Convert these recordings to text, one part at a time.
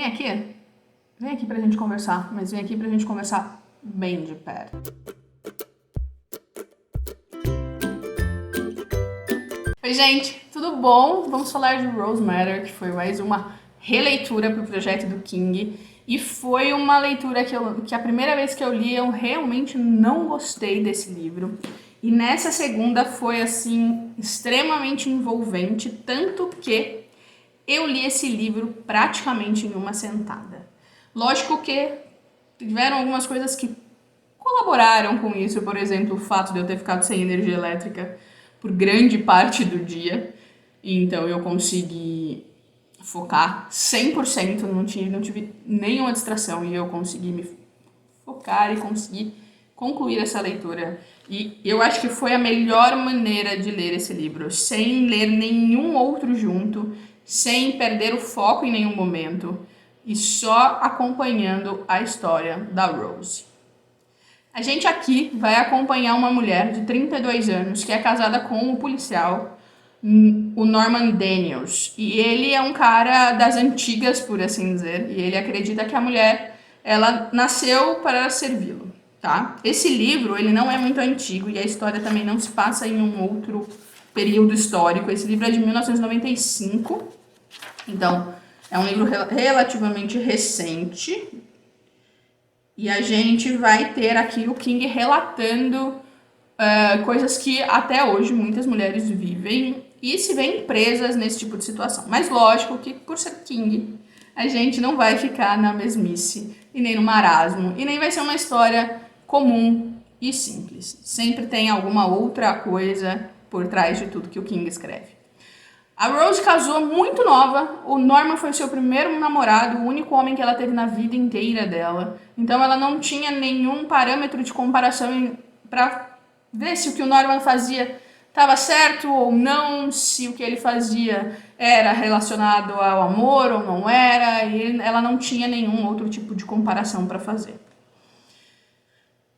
Vem aqui. Vem aqui pra gente conversar, mas vem aqui pra gente conversar bem de perto. Oi, gente, tudo bom? Vamos falar de Rose Matter, que foi mais uma releitura pro projeto do King. E foi uma leitura que a primeira vez que eu li, eu realmente não gostei desse livro. E nessa segunda foi, assim, extremamente envolvente, tanto que eu li esse livro praticamente em uma sentada. Lógico que tiveram algumas coisas que colaboraram com isso, por exemplo, o fato de eu ter ficado sem energia elétrica por grande parte do dia. Então eu consegui focar 100%, não tive nenhuma distração e eu consegui me focar e consegui concluir essa leitura. E eu acho que foi a melhor maneira de ler esse livro, sem ler nenhum outro junto, sem perder o foco em nenhum momento e só acompanhando a história da Rose. A gente aqui vai acompanhar uma mulher de 32 anos que é casada com o policial, o Norman Daniels. E ele é um cara das antigas, por assim dizer, e ele acredita que a mulher, ela nasceu para servi-lo, tá? Esse livro, ele não é muito antigo e a história também não se passa em um outro período histórico. Esse livro é de 1995, então é um livro relativamente recente. E a gente vai ter aqui o King relatando coisas que até hoje muitas mulheres vivem e se veem presas nesse tipo de situação. Mas lógico que por ser King, a gente não vai ficar na mesmice e nem no marasmo e nem vai ser uma história comum e simples. Sempre tem alguma outra coisa por trás de tudo que o King escreve. A Rose casou muito nova, o Norman foi seu primeiro namorado, o único homem que ela teve na vida inteira dela. Então ela não tinha nenhum parâmetro de comparação para ver se o que o Norman fazia estava certo ou não, se o que ele fazia era relacionado ao amor ou não era, e ela não tinha nenhum outro tipo de comparação para fazer.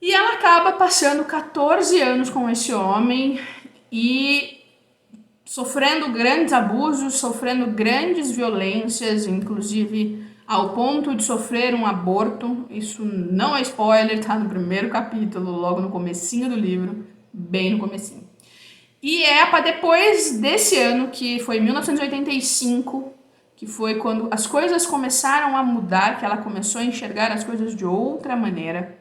E ela acaba passando 14 anos com esse homem e sofrendo grandes abusos, sofrendo grandes violências, inclusive ao ponto de sofrer um aborto. Isso não é spoiler, tá no primeiro capítulo, logo no comecinho do livro, bem no comecinho. E é para depois desse ano, que foi 1985, que foi quando as coisas começaram a mudar, que ela começou a enxergar as coisas de outra maneira,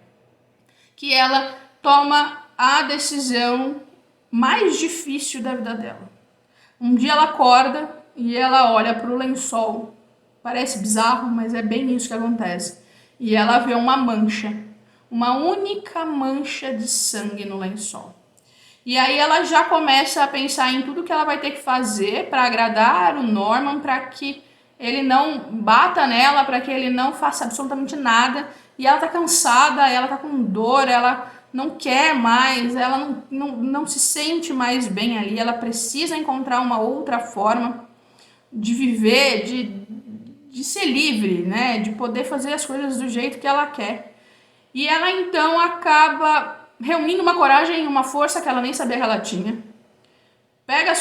que ela toma a decisão mais difícil da vida dela. Um dia ela acorda e ela olha para o lençol. Parece bizarro, mas é bem isso que acontece. E ela vê uma mancha, uma única mancha de sangue no lençol. E aí ela já começa a pensar em tudo que ela vai ter que fazer para agradar o Norman, para que ele não bata nela, para que ele não faça absolutamente nada. E ela tá cansada, ela tá com dor, ela não quer mais, ela não se sente mais bem ali, ela precisa encontrar uma outra forma de viver, de ser livre, né? De poder fazer as coisas do jeito que ela quer. E ela então acaba reunindo uma coragem e uma força que ela nem sabia que ela tinha. Pega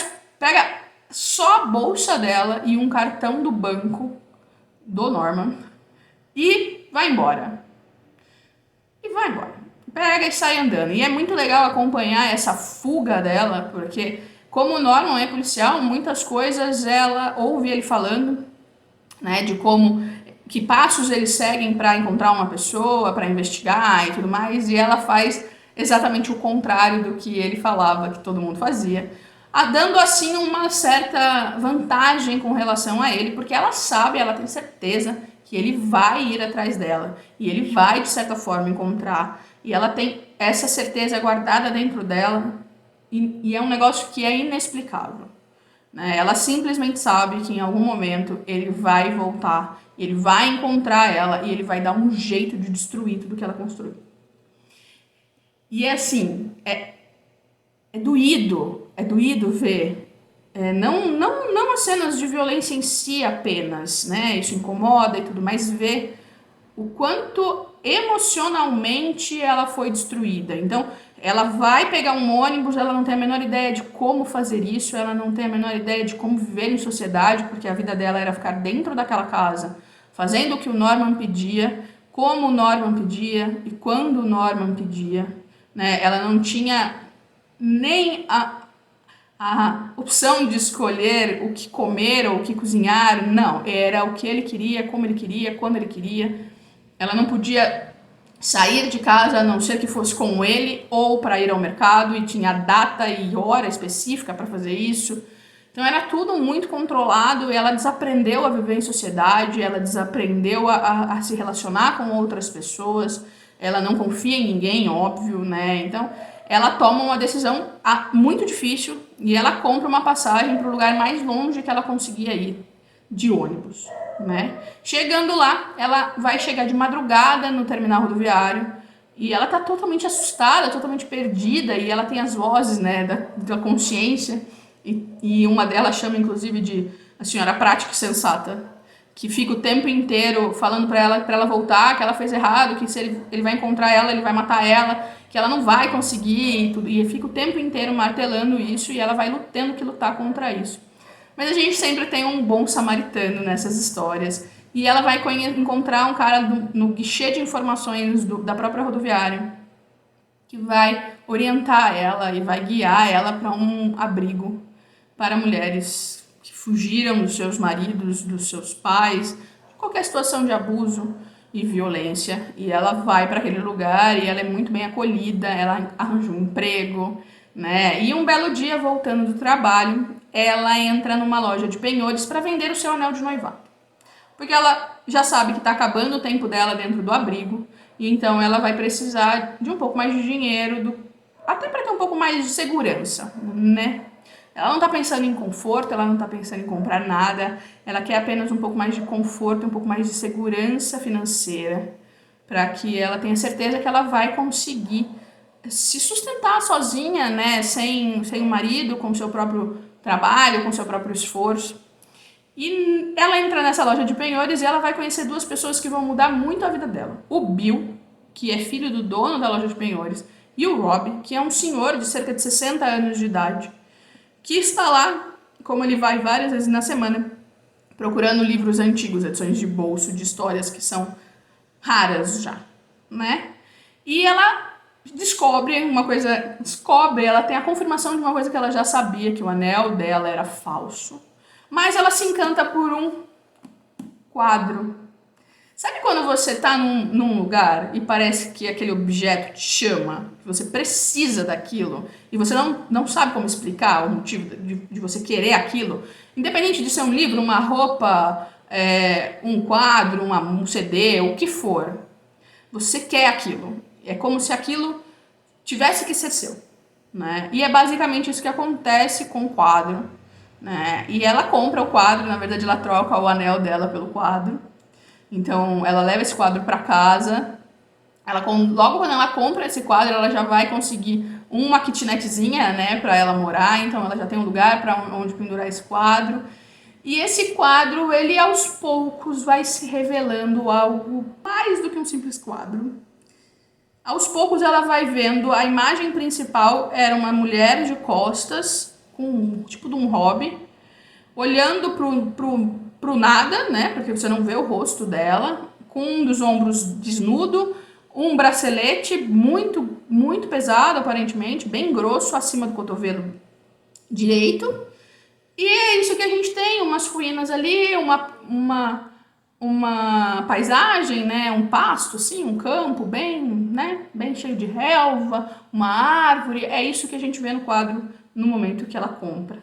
só a bolsa dela e um cartão do banco do Norman e vai embora. Pega e sai andando. E é muito legal acompanhar essa fuga dela, porque como o Norman é policial, muitas coisas ela ouve ele falando, né, de que passos eles seguem para encontrar uma pessoa, para investigar e tudo mais, e ela faz exatamente o contrário do que ele falava que todo mundo fazia, dando assim uma certa vantagem com relação a ele, porque ela sabe, ela tem certeza que ele vai ir atrás dela e ele vai de certa forma encontrar, e ela tem essa certeza guardada dentro dela e é um negócio que é inexplicável, né? Ela simplesmente sabe que em algum momento ele vai voltar, ele vai encontrar ela e ele vai dar um jeito de destruir tudo que ela construiu. E é assim, é doído ver, não as cenas de violência em si apenas, né? Isso incomoda e tudo, mas ver o quanto emocionalmente ela foi destruída. Então, ela vai pegar um ônibus, ela não tem a menor ideia de como fazer isso, ela não tem a menor ideia de como viver em sociedade, porque a vida dela era ficar dentro daquela casa, fazendo o que o Norman pedia, como o Norman pedia e quando o Norman pedia, né? Ela não tinha nem a opção de escolher o que comer ou o que cozinhar, não, era o que ele queria, como ele queria, quando ele queria. Ela não podia sair de casa a não ser que fosse com ele ou para ir ao mercado, e tinha data e hora específica para fazer isso. Então era tudo muito controlado, e ela desaprendeu a viver em sociedade, ela desaprendeu a se relacionar com outras pessoas, ela não confia em ninguém, óbvio, né? Então ela toma uma decisão muito difícil e ela compra uma passagem para o lugar mais longe que ela conseguia ir, de ônibus, né? Chegando lá, ela vai chegar de madrugada no terminal rodoviário e ela tá totalmente assustada, totalmente perdida, e ela tem as vozes, né, da consciência, e uma delas chama inclusive de a senhora prática e sensata, que fica o tempo inteiro falando para ela voltar, que ela fez errado, que se ele vai encontrar ela, ele vai matar ela, que ela não vai conseguir, e fica o tempo inteiro martelando isso, e ela vai tendo que lutar contra isso. Mas a gente sempre tem um bom samaritano nessas histórias, e ela vai encontrar um cara no guichê de informações da própria rodoviária, que vai orientar ela e vai guiar ela para um abrigo para mulheres que fugiram dos seus maridos, dos seus pais, de qualquer situação de abuso e violência. E ela vai para aquele lugar e ela é muito bem acolhida, ela arranja um emprego, né? E um belo dia, voltando do trabalho, ela entra numa loja de penhores para vender o seu anel de noivado. Porque ela já sabe que está acabando o tempo dela dentro do abrigo, e então ela vai precisar de um pouco mais de dinheiro, até para ter um pouco mais de segurança, né? Ela não está pensando em conforto, ela não está pensando em comprar nada, ela quer apenas um pouco mais de conforto, um pouco mais de segurança financeira, para que ela tenha certeza que ela vai conseguir se sustentar sozinha, né? Sem um marido, com seu próprio trabalho, com seu próprio esforço. E ela entra nessa loja de penhores e ela vai conhecer duas pessoas que vão mudar muito a vida dela. O Bill, que é filho do dono da loja de penhores, e o Rob, que é um senhor de cerca de 60 anos de idade, que está lá, como ele vai várias vezes na semana, procurando livros antigos, edições de bolso, de histórias que são raras já, né? E ela ela tem a confirmação de uma coisa que ela já sabia, que o anel dela era falso. Mas ela se encanta por um quadro. Sabe quando você tá num lugar e parece que aquele objeto te chama, que você precisa daquilo, e você não sabe como explicar o motivo de você querer aquilo? Independente de ser um livro, uma roupa, um quadro, um CD, o que for. Você quer aquilo. É como se aquilo tivesse que ser seu, né? E é basicamente isso que acontece com o quadro, né? E ela compra o quadro, na verdade ela troca o anel dela pelo quadro. Então ela leva esse quadro para casa. Logo quando ela compra esse quadro, ela já vai conseguir uma kitnetzinha, né, para ela morar. Então ela já tem um lugar para onde pendurar esse quadro. E esse quadro, ele aos poucos vai se revelando algo mais do que um simples quadro. Aos poucos ela vai vendo, a imagem principal era uma mulher de costas, com um tipo de um hobby, olhando pro nada, né? Porque você não vê o rosto dela, com um dos ombros desnudo, um bracelete muito, muito pesado, aparentemente, bem grosso, acima do cotovelo direito. E é isso que a gente tem, umas ruínas ali, uma paisagem, né? Um pasto, assim, um campo bem, né? Bem cheio de relva, uma árvore. É isso que a gente vê no quadro no momento que ela compra.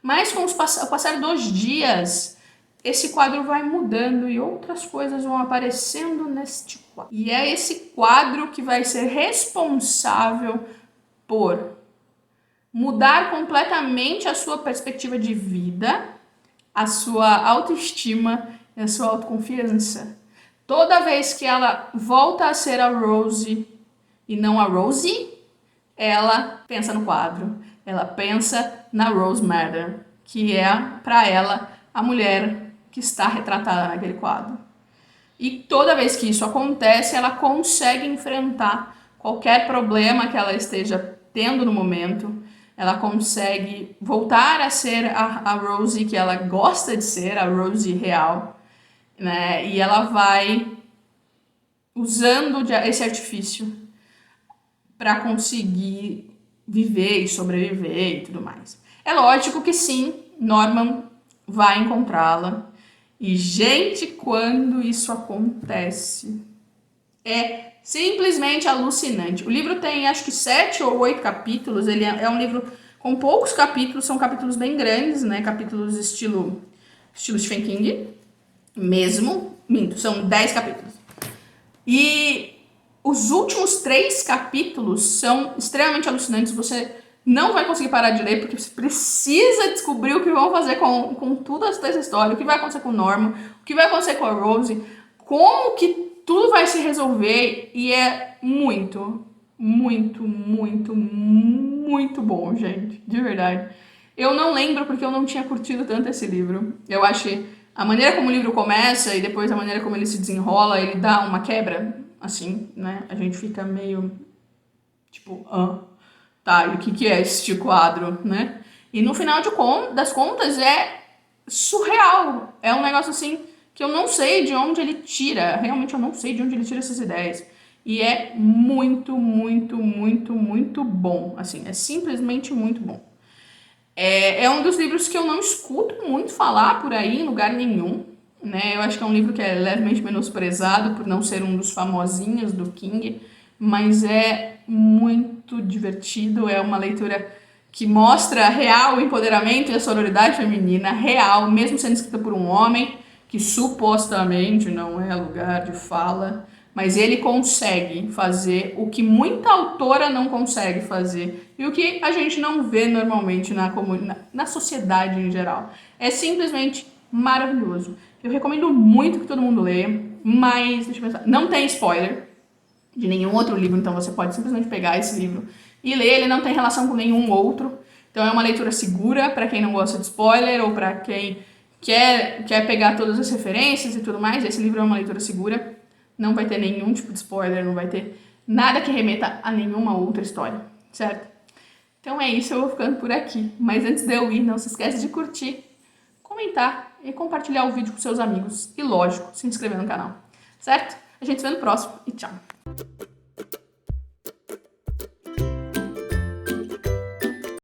Mas com o passar dos dias, esse quadro vai mudando e outras coisas vão aparecendo neste quadro. E é esse quadro que vai ser responsável por mudar completamente a sua perspectiva de vida, a sua autoestima e a sua autoconfiança. Toda vez que ela volta a ser a Rose e não a Rosie, ela pensa no quadro. Ela pensa na Rose Madder, que é, para ela, a mulher que está retratada naquele quadro. E toda vez que isso acontece, ela consegue enfrentar qualquer problema que ela esteja tendo no momento. Ela consegue voltar a ser a Rosie que ela gosta de ser, a Rosie real. né? E ela vai usando esse artifício para conseguir viver e sobreviver e tudo mais. É lógico que sim, Norman vai encontrá-la. E, gente, quando isso acontece, é simplesmente alucinante. O livro tem acho que 7 ou 8 capítulos. Ele é um livro com poucos capítulos, são capítulos bem grandes, né? Capítulos estilo Stephen King mesmo. Minto, são 10 capítulos. E os últimos 3 capítulos são extremamente alucinantes. Você não vai conseguir parar de ler, porque você precisa descobrir o que vão fazer com tudo essa história, o que vai acontecer com o Norman, o que vai acontecer com a Rose, como que tudo vai se resolver, e é muito, muito, muito, muito bom, gente, de verdade. Eu não lembro porque eu não tinha curtido tanto esse livro. Eu achei a maneira como o livro começa e depois a maneira como ele se desenrola, ele dá uma quebra, assim, né? A gente fica meio tipo, tá, e o que é este quadro, né? E no final das contas é surreal. É um negócio assim que eu não sei de onde ele tira. Realmente eu não sei de onde ele tira essas ideias. E é muito, muito, muito, muito bom. Assim, é simplesmente muito bom. É um dos livros que eu não escuto muito falar por aí em lugar nenhum, né? Eu acho que é um livro que é levemente menosprezado por não ser um dos famosinhos do King, mas é muito divertido, é uma leitura que mostra real o empoderamento e a sororidade feminina, real, mesmo sendo escrita por um homem, que supostamente não é lugar de fala, mas ele consegue fazer o que muita autora não consegue fazer e o que a gente não vê normalmente na sociedade em geral. É simplesmente maravilhoso. Eu recomendo muito que todo mundo leia, mas deixa eu pensar, não tem spoiler de nenhum outro livro, então você pode simplesmente pegar esse livro e ler, ele não tem relação com nenhum outro, então é uma leitura segura para quem não gosta de spoiler ou para quem quer pegar todas as referências e tudo mais. Esse livro é uma leitura segura, não vai ter nenhum tipo de spoiler, não vai ter nada que remeta a nenhuma outra história, certo? Então é isso, eu vou ficando por aqui. Mas antes de eu ir, não se esquece de curtir, comentar e compartilhar o vídeo com seus amigos. E lógico, se inscrever no canal, certo? A gente se vê no próximo e tchau!